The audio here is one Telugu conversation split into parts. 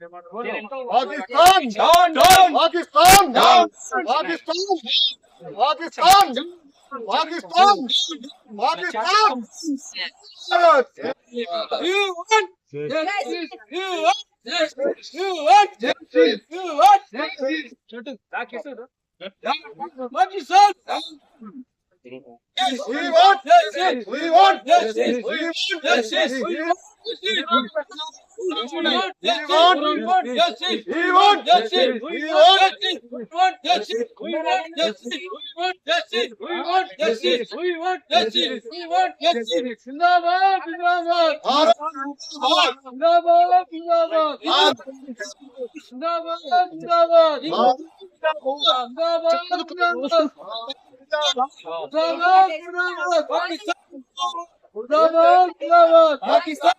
Pakistan, down, down. Pakistan, down. Pakistan, Pakistan, Pakistan, Pakistan. Bharat. You want justice. You want justice. You want justice. You want justice. Pakistan. We want Justice. we want Justice. we want Justice. we We want want justice. we want Justice. we want We want justice. We want justice. We want justice. We want justice. We want justice. We want justice. Zindabad. Zindabad. Bharat. Zindabad. Zindabad. Bharat. Zindabad. Zindabad. Bharat. Zindabad. Zindabad. Zindabad. Zindabad. Pakistan. Zindabad. Zindabad. Pakistan.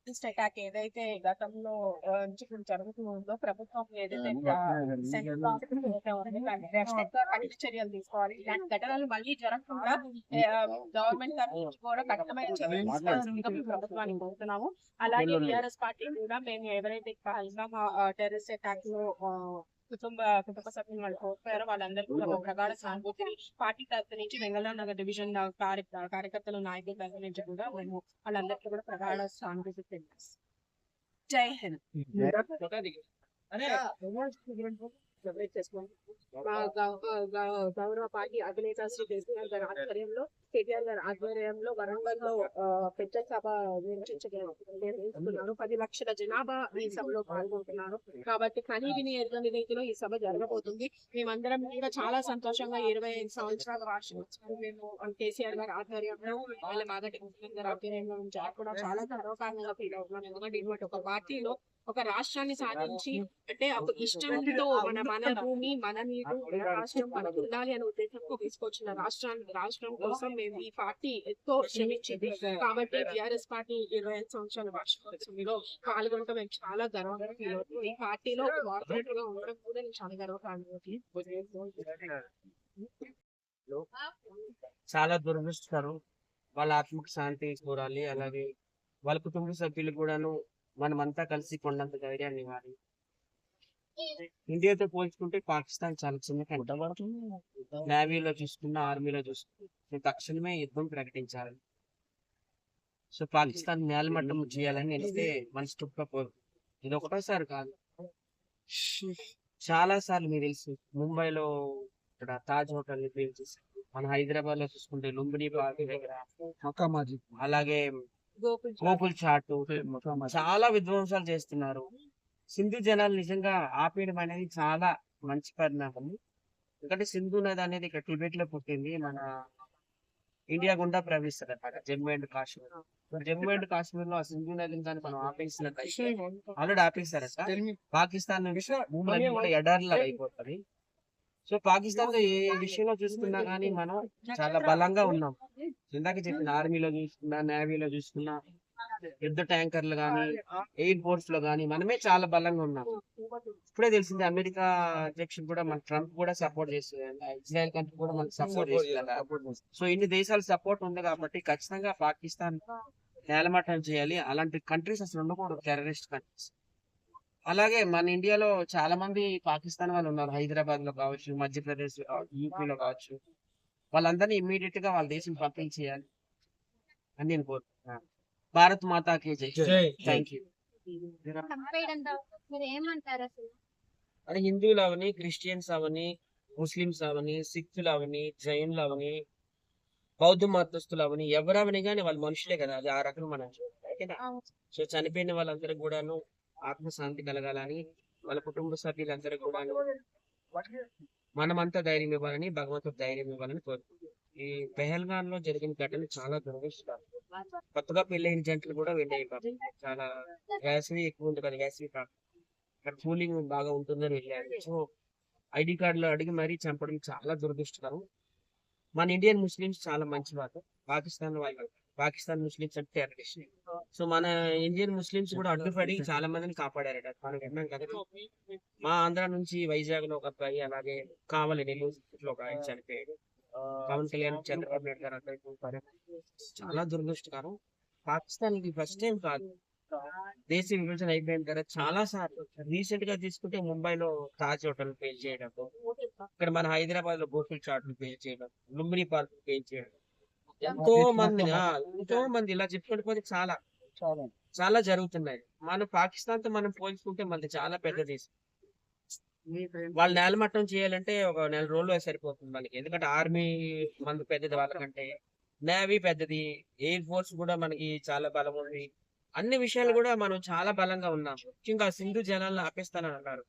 Terrorist attack ఏదైతే గతంలో జరుగుతుందో ప్రభుత్వం ఏదైతే కఠిన చర్యలు తీసుకోవాలి. ఇలాంటి ఘటనలు మళ్ళీ జరగకుండా గవర్నమెంట్ తరఫు నుంచి కూడా కఠినమైన చర్యలు తీసుకోవాల్సిందిగా ప్రభుత్వాన్ని కోరుతున్నాము. అలాగే టీఆర్ఎస్ పార్టీ కూడా మేము ఎవరైతే పహల్గామ్ టెర్రరిస్ట్ అటాక్ లో కుటుంబ సభ్యులు వాళ్ళు కోల్పోయారో వాళ్ళందరికీ కూడా ప్రగాఢ సానుభూతిని పార్టీ తరఫు నుంచి బెంగళూరు నగర్ డివిజన్ కార్యకర్తలు నాయకుల తరఫు నుంచి కూడా మేము వాళ్ళందరికీ కూడా ప్రగాఢ సానుభూతి తెలియజేస్తాం. జై హింద్. మా గౌరవ పార్టీ అధినేత శ్రీ కేసీఆర్ గారి ఆధ్వర్యంలో వరంగల్ లో పెద్ద సభ నిర్వహించుకున్నారు. 10 లక్షల జనాభా ఈ సభలో పాల్గొంటున్నారు. కాబట్టి కనీవిని ఎరుగని రీతిలో ఈ సభ జరగబోతుంది. మేమందరం కూడా చాలా సంతోషంగా 25 సంవత్సరాల వార్షికోత్సవం మేము కేసీఆర్ గారి ఆధ్వర్యంలో మాదటి ముఖ్యమంత్రి గారి ఆధ్వర్యంలో కూడా చాలా గర్వకారణంగా ఫీల్ అవుతున్నాం. ఎందుకంటే ఇటువంటి ఒక పార్టీలో ఒక రాష్ట్రాన్ని సాధించి అంటే ఒక ఇష్టంతో మన భూమి మన నీరు మన రాష్ట్రం మనకు ఉండాలి అనే ఉద్దేశంతో తీసుకొచ్చిన రాష్ట్రం కోసం మేము ఈ పార్టీ ఎంతో శ్రమించింది. కాబట్టి టిఆర్ఎస్ పార్టీ 25 సంవత్సరాల వార్షికోత్సవంలో పాల్గొనడం మేము చాలా గర్వంగా ఫీల్ అవుతుంది. ఈ పార్టీలో కార్పొరేటర్ గా ఉండడం కూడా నేను చాలా గర్వకారణం. చాలా దురదృష్టకరం. వాళ్ళ ఆత్మకు శాంతి కోరాలి. అలాగే వాళ్ళ కుటుంబ సభ్యులు కూడాను మనమంతా కలిసి కొండంత ధైర్యాన్ని ఇవ్వాలి. ఇండియాతో పోల్చుకుంటే పాకిస్తాన్ చాలా చిన్న కంట్రీ. నేవీలో చూసుకున్నా ఆర్మీలో చూసుకున్నా తక్షణమే యుద్ధం ప్రకటించాలి. సో పాకిస్తాన్ నేలమట్టం చేయాలని వెళ్తే మనసు తుప్పపోదు. ఇది ఒకటోసారి కాదు, చాలా సార్లు మీకు తెలుసు. ముంబైలో ఇక్కడ తాజ్ హోటల్ చేశారు. మన హైదరాబాద్ లో చూసుకుంటే లుంబిని పార్క్ దగ్గర అలాగే గోకుల్ చాటు చాలా విధ్వంసాలు చేస్తున్నారు. సింధు జనాలు నిజంగా ఆపేయడం అనేది చాలా మంచి పరిణామం. ఎందుకంటే సింధు నది అనేది ఇక్కడ టిబెట్ లో పుట్టింది. మన ఇండియా గుండా ప్రవహిస్తుంది అన్నమాట జమ్మూ అండ్ కాశ్మీర్. జమ్మూ అండ్ కాశ్మీర్ లో ఆ సింధు నదిని కానీ మనం ఆపేసినట్లయితే ఆల్రెడీ ఆపేస్తారట. పాకిస్తాన్ నుంచి భూమి కూడా ఎడారిలాగా అయిపోతుంది. సో పాకిస్తాన్ లో ఏ విషయంలో చూసుకున్నా గానీ మనం చాలా బలంగా ఉన్నాం. ఇందాక చెప్పిన ఆర్మీలో చూసుకున్నా, నేవీలో చూసుకున్నా, యుద్ధ ట్యాంకర్లు గానీ, ఎయిర్ ఫోర్స్ లో గానీ మనమే చాలా బలంగా ఉన్నాం. ఇప్పుడే తెలిసింది అమెరికా అధ్యక్షుడు కూడా మన ట్రంప్ కూడా సపోర్ట్ చేస్తుంది, ఇజ్రాయెల్ కంట్రీ కూడా మనకు సపోర్ట్ చేస్తుంది. సో ఇన్ని దేశాలు సపోర్ట్ ఉంది కాబట్టి ఖచ్చితంగా పాకిస్తాన్ నేలమట్టం చేయాలి. అలాంటి కంట్రీస్ అసలు ఉండకూడదు, టెర్రరిస్ట్ కంట్రీస్. అలాగే మన ఇండియాలో చాలా మంది పాకిస్తాన్ వాళ్ళు ఉన్నారు. హైదరాబాద్ లో కావచ్చు, మధ్యప్రదేశ్, యూపీలో కావచ్చు. వాళ్ళందరినీ ఇమ్మీడియట్ గా వాళ్ళ దేశం పంపించేయాలి అని నేను కోరుకుంటున్నాను. భారత్ మాతాకి జై. Thank you. అది హిందువులు అవని, క్రిస్టియన్స్ అవని, ముస్లింస్ అవని, సిక్కులు అవని, జైన్లు అవని, బౌద్ధ మతస్థులు అవని, ఎవరవని కానీ వాళ్ళు మనుషులే కదా. అది ఆ రకం మనం. సో చనిపోయిన వాళ్ళందరూ కూడాను ఆత్మశాంతి కలగాలని, వాళ్ళ కుటుంబ సభ్యులందరూ కూడా మనమంతా ధైర్యం ఇవ్వాలని, భగవంతుడు ధైర్యం ఇవ్వాలని కోరుకుంటున్నాం. ఈ పెహల్గాన్ లో జరిగిన ఘటన చాలా దురదృష్టకరం. కొత్తగా పెళ్ళైన జంటలు కూడా వెళ్ళాయి. చాలా వేసవి ఎక్కువ ఉంది కదా, వేసవి కాదు, అక్కడ కూలింగ్ బాగా ఉంటుందని వెళ్ళారు. సో ఐడి కార్డులో అడిగి మరీ చంపడం చాలా దురదృష్టకరం. మన ఇండియన్ ముస్లిమ్స్ చాలా మంచి వాళ్ళు. పాకిస్తాన్ ముస్లిమ్స్ అంటే టెర్రరిస్ట్. సో మన ఇండియన్ ముస్లిమ్స్ కూడా అడ్డుపడి చాలా మందిని కాపాడారట. మనం విన్నాం కదా. మా ఆంధ్ర నుంచి వైజాగ్ లో ఒక అబ్బాయి, అలాగే కావలి నెల్లూరు ఒక ఆయన చనిపోయాడు. పవన్ కళ్యాణ్ చంద్రబాబు నాయుడు గారు అక్కడ చాలా దురదృష్టకరం. పాకిస్తాన్ ఇది ఫస్ట్ టైం కాదు, దేశ విభజన అయిపోయిన తర్వాత చాలా సార్లు. రీసెంట్ గా తీసుకుంటే ముంబైలో తాజ్ హోటల్ పేల్ చేయడం, ఇక్కడ మన హైదరాబాద్ లో గోకుల్ చాట్ పేల్ చేయడం, లుంబిని పార్క్ పేల్ చేయడం, ఎంతో మంది ఇలా చెప్పుకుంటూ పోతే చాలా చాలా జరుగుతున్నాయి. మన పాకిస్తాన్ తో మనం పోల్చుకుంటే మనది చాలా పెద్ద దేశం. వాళ్ళు నేలమట్టం చేయాలంటే ఒక 1 నెల రోజులు సరిపోతుంది మనకి. ఎందుకంటే ఆర్మీ మనకు పెద్దది వాళ్ళకంటే, నేవీ పెద్దది, ఎయిర్ ఫోర్స్ కూడా మనకి చాలా బలం ఉంది. అన్ని విషయాలు కూడా మనం చాలా బలంగా ఉన్నాం. ముఖ్యంగా సింధు జలాలను ఆపేస్తానని అన్నారు.